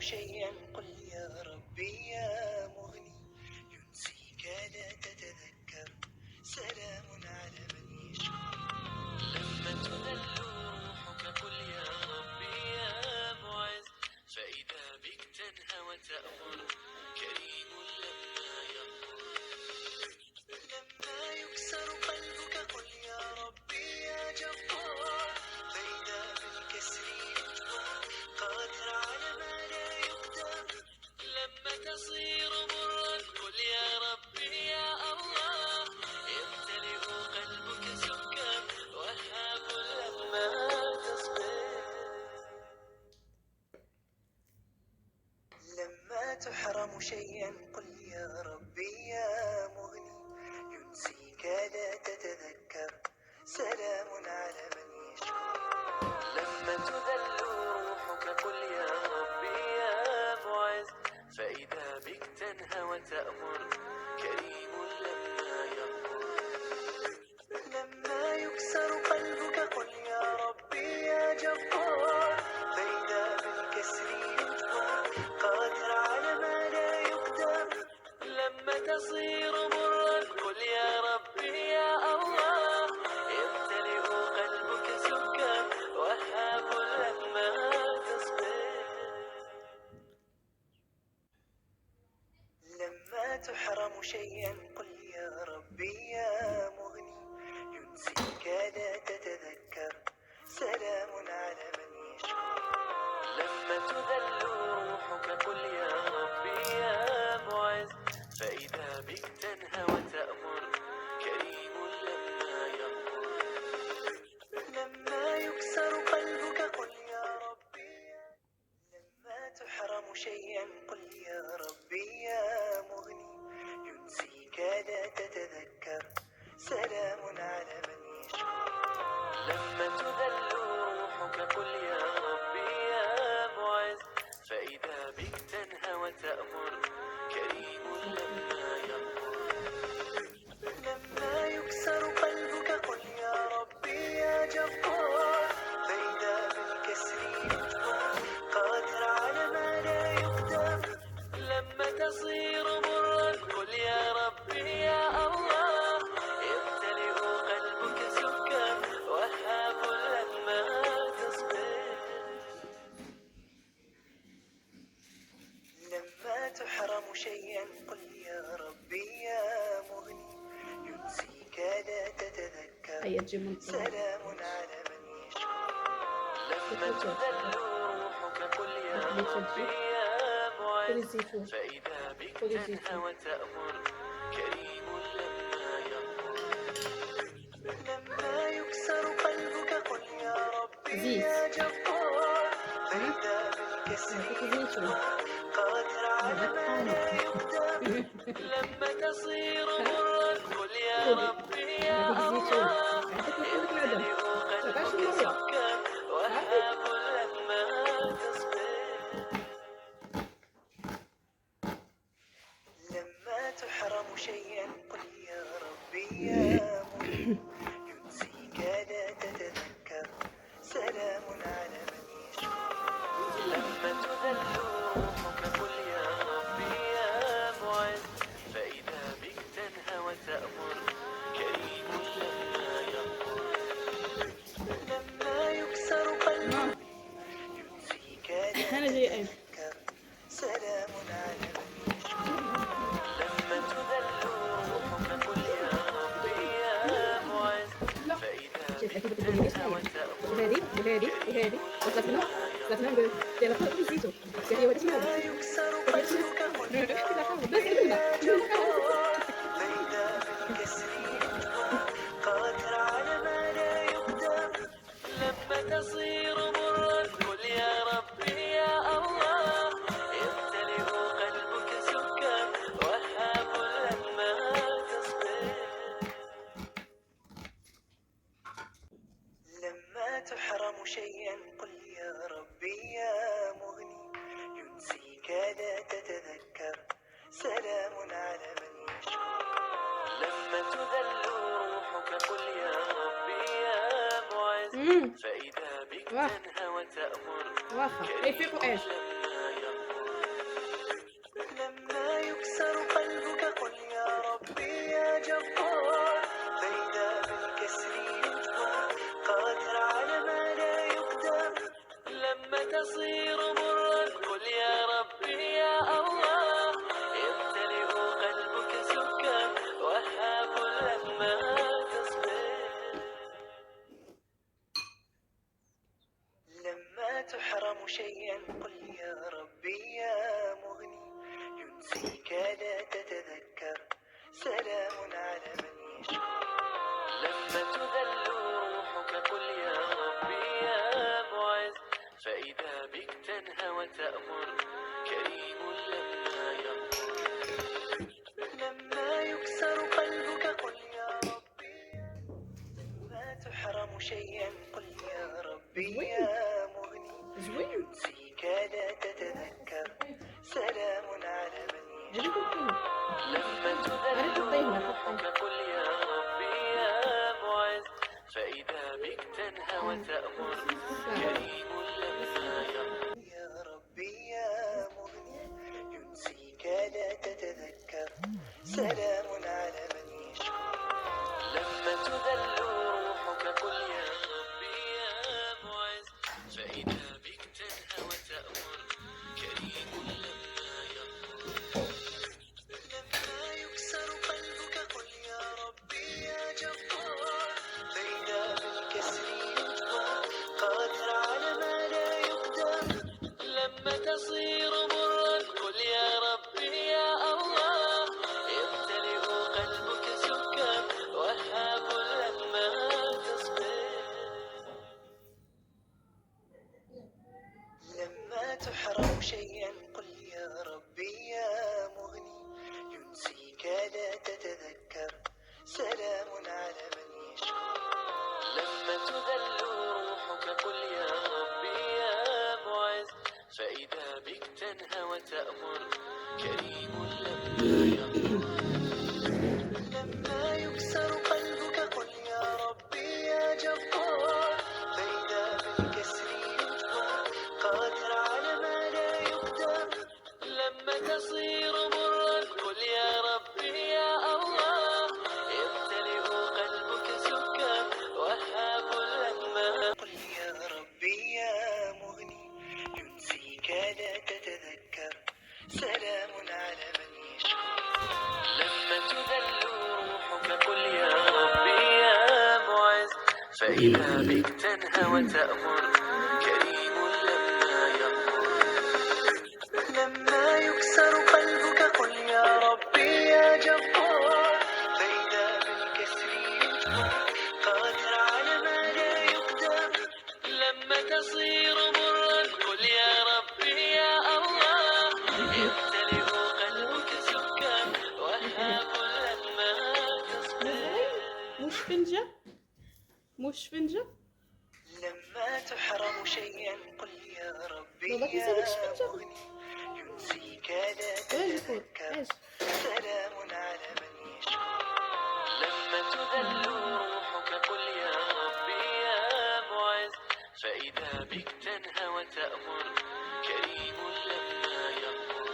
شيئا قل يا ربي يا مغني ينسيك لا تتذكر سلام على من يشكو لما تذل روحك قل يا ربي يا معز فإذا بك تنهى وتأمر كريم لما يغفر لما يكسر قلبك قل يا ربي يا جبار فإذا بالكسر يجبر قادر على ما لا يقدر لما تصير مرا قل يا ربي يا الله يمتلئ قلبك سكر وهاب لما تصبر لما تحرم شيئا قل يا ربي يا مغني ينسيك لا تتذكر سلام على من يشكو لما تذل روحك قل يا ربي يا معز فإذا بك تنهى وتأمر كريم لما يغفر لما يكسر قلبك قل يا ربي يا جبار فإذا بالكسر يجبر قادر على ما لا يقدر لما تصير مرا قل يا ربي يا الله يمتلئ قلبك سكر وهاب لما تصبر لما تحرم شيئا قل يا ربي يا مغني ينسيك لا تتذكر سلام على من يشكو لما تذل روحك قل يا ربي يا معز فإذا بك تنهى وتأمر كريم لما يغفر لما يكسر قلبك قل يا ربي لما تحرم شيئا قل يا ربي يا مغني ينسيك لا تتذكر سلام على من يشكو لما تذل روحك قل يا ربي يا معز فإذا بك تنهى وتأمر كريم لما يغفر لما يكسر قلبك قل يا ربي يا جبار فإذا بالكسر يجبر قادر على ما لا يقدر لما تصير مرا قل يا ربي يا الله يمتلئ قلبك سكر وهاب لما تصبر لما تحرم شيئا قل يا ربي يا مغني ينسيك لا تتذكر سلام على من يشكو لما تذل روحك قل يا ربي يا معز فإذا بك تنهى وتأمر كريم لما يغفر لما يكسر قلبك قل يا ربي يا جبار فإذا بالكسر يجبر قادر على ما لا يقدر لما تصير مرا قل يا ربي يا الله يمتلئ قلبك سكر وهاب لما تصبر لما تحرم شيئا قل يا ربي يا مغني ينسيك لا تتذكر سلام على من يشكو لما تذل روحك قل يا ربي يا معز فإذا بك تنهى وتأمر كريم لما يغفر لما يكسر قلبك ينسيك لا تتذكر سلام على من يشكو لما تذل روحك قل يا ربي يا معز فإذا بك تنهى وتأمر وهذه لا يكسر قلبك قل يا ربي يا جبار فإذا بالكسر يجبر قادر على ما لا يقدر لما تصير مرا قل يا ربي يا الله يمتلئ قلبك سكر وهاب لما تصبر لما تحرم شيئا قل يا ربي يا مغني ينسيك لا تتذكر سلام على من يشكو لما تذل روحك قل يا ربي يا معز فإذا بك تنهى وتأمر واخا يفيقوا ايش لما يغفر لما تذل روحك قل يا ربي يا معز، فإذا بك تنهى وتأمر كريم لما يرضى. يا ربي يا مغني ينسيك لا تتذكر، سلام على من يشكر. لما تذل روحك قل يا ربي يا معز، فإذا بك تنهى وتأمر كريم لما يرضى. لما يكسر قلبك قل يا ربي يا جبار، فإذا بالكسر يجبر قادر على ما لا يقدر. لما تصير مرا قل يا ربي يا الله، يمتلئ قلبك سكر وهاب لما تصبر. لما تحرم شيئا قل يا ربي يا مغني ينسيك لا تتذكر، سلام على من يشكر. لما تذل روحك قل يا ربي يا معز، فإذا بك تنهى وتأمر كريم لما يرضى. لما يكسر قلبك قل يا ربي يا جبار، فإذا بالكسر يجبر قادر على ما لا يقدر. لما تصير مرا قل يا ربي يا الله، يمتلئ قلبك سكر وهاب لما. قل يا ربي يا مغني ينسيك لا تتذكر، سلام على من يشكر. لما تذل روحك قل يا ربي يا معز، فإذا بك تنهى وتأمر كريم لما يرضى. لما يكسر قلبك قل يا ربي يا جبار، فإذا بالكسر يجبر قادر على ما لا يقدر. لما تصير مرا قل يا ربي يا الله، يمتلئ قلبك سكر وهاب لما تصبر. مش فنجة. لما تحرم شيئا قل يا ربي يا مغني ينسيك لا تتذكر، سلام على من يشكر. لما تذل روحك قل يا ربي يا معز، فإذا بك تنهى وتأمر كريم لما يرضى.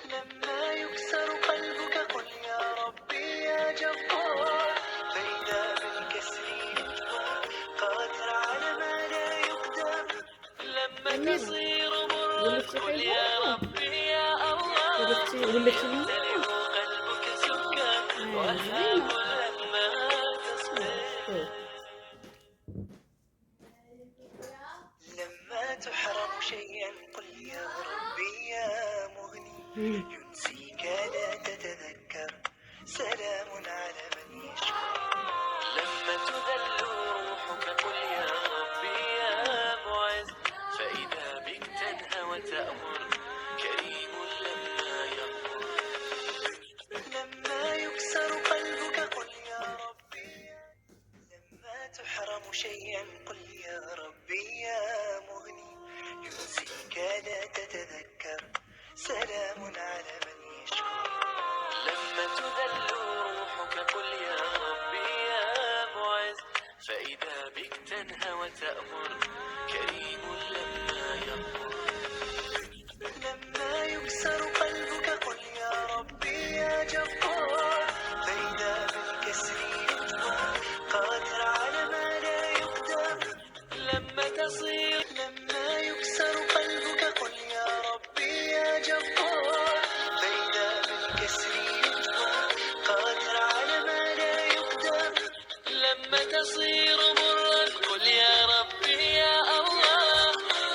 لما يكسر قلبك قل يا ربي يا جبار، فإذا بالكسر يجبر قادر على ما لا يقدر. لما تصير مرا قل يا ربي يا الله، يمتلئ قلبك سكر وهاب لما تصبر. لما تحرم شيئا قل يا ربي يا مغني ينسيك لا تتذكر، سلام على من يشكر. لما تذل روحك قل يا ربي يا معز، فإذا بك تنهى وتأمر كريم لما يرضى. لما يكسر قلبك قل يا ربي. لما تحرم شيئا قل يا ربي يا مغني ينسيك لا تتذكر، سلام على من يشكر. لما تذل روحك قل يا ربي يا معز، فإذا بك تنهى وتأمر كريم لما يرضى. لما يكسر قلبك قل يا ربي يا جبار، فإذا بالكسر يجبر قادر على ما لا يقدر. لما تصير لما يكسر قلبك قل يا ربي يا جبار، فإذا بالكسر يجبر قادر على ما لا يقدر. لما تصير مرا قل يا ربي يا الله،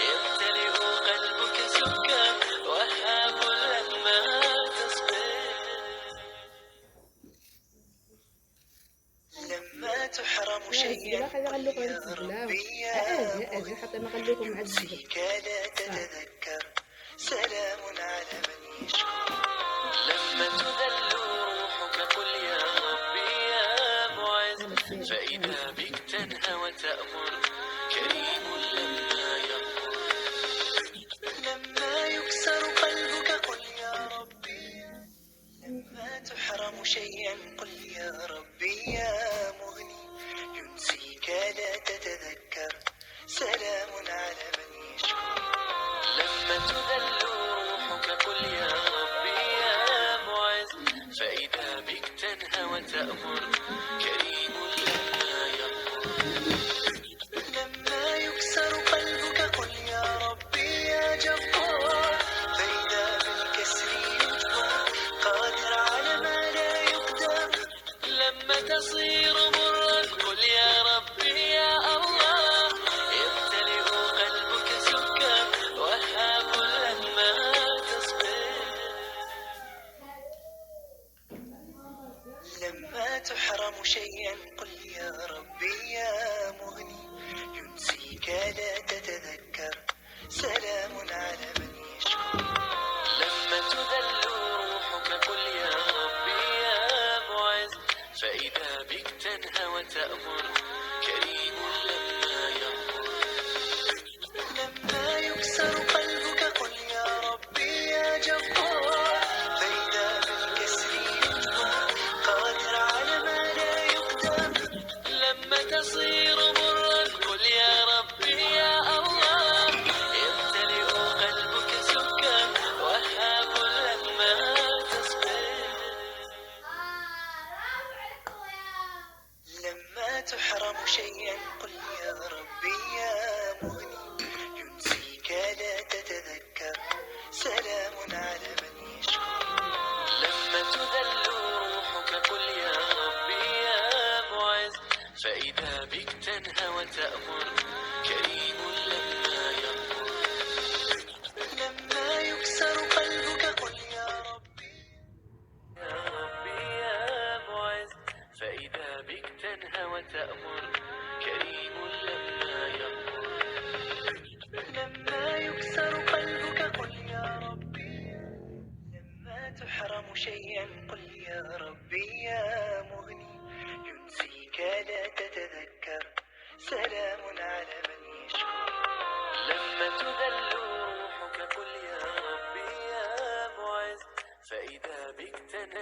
يمتلئ قلبك سكر وهاب لما تصبر. لما تحرم شيئا قل يا ربي يا مغني ينسيك لا تتذكر، سلام على من يشكر. لما تذل روحك قل يا ربي يا معز، فإذا بك تنهى وتأمر كريم لما يرضى. لما يكسر قلبك قل يا ربي لما تحرم شيئا قل يا ربي يا مغني، ينسيك لا تتذكر، سلام على من يشكو. لما تذل روحك قل يا ربي يا معز، فإذا بك تنهى وتأمر، كريم لما يغفر. لما يكسر قلبك قل يا ربي يا جبار، فإذا بالكسر يجبر، قادر على ما لا يقدر. لما تصير مرا قل يا ربي يا الله، يمتلئ قلبك سكر، وهاب لما تصبر. لما تحرم شيئا قل يا ربي يا مغني، ينسيك لا تتذكر، سلام على من يشكو. لما تذل روحك قل يا ربي يا معز، فإذا بك تنهى وتأمر، كريم لما يغفر. لما يكسر قلبك قل يا ربي يا جبار، فإذا بالكسر يجبر، قادر على ما لا يقدر. لما تصير مرا قل يا ربي يا الله، يمتلئ قلبك سكر، وهاب لما تصبر. لما تحرم شيئا قل يا ربي يا مغني، ينسيك لا تتذكر، سلام على من يشكو. لما تذل روحك قل يا ربي يا معز، فإذا بك تنهى وتأمر، كريم لما يغفر. لما يكسر قلبك قل يا ربي يا معز، فإذا بك تنهى وتأمر، كريم لما يغفر. لما يكسر قلبك قل يا ربي. لما تحرم شيئا قل يا ربي يا مغني، ينسيك لا تتذكر، سلام على من يشكو. لما تذل روحك قل يا ربي يا معز، فإذا بك تنهى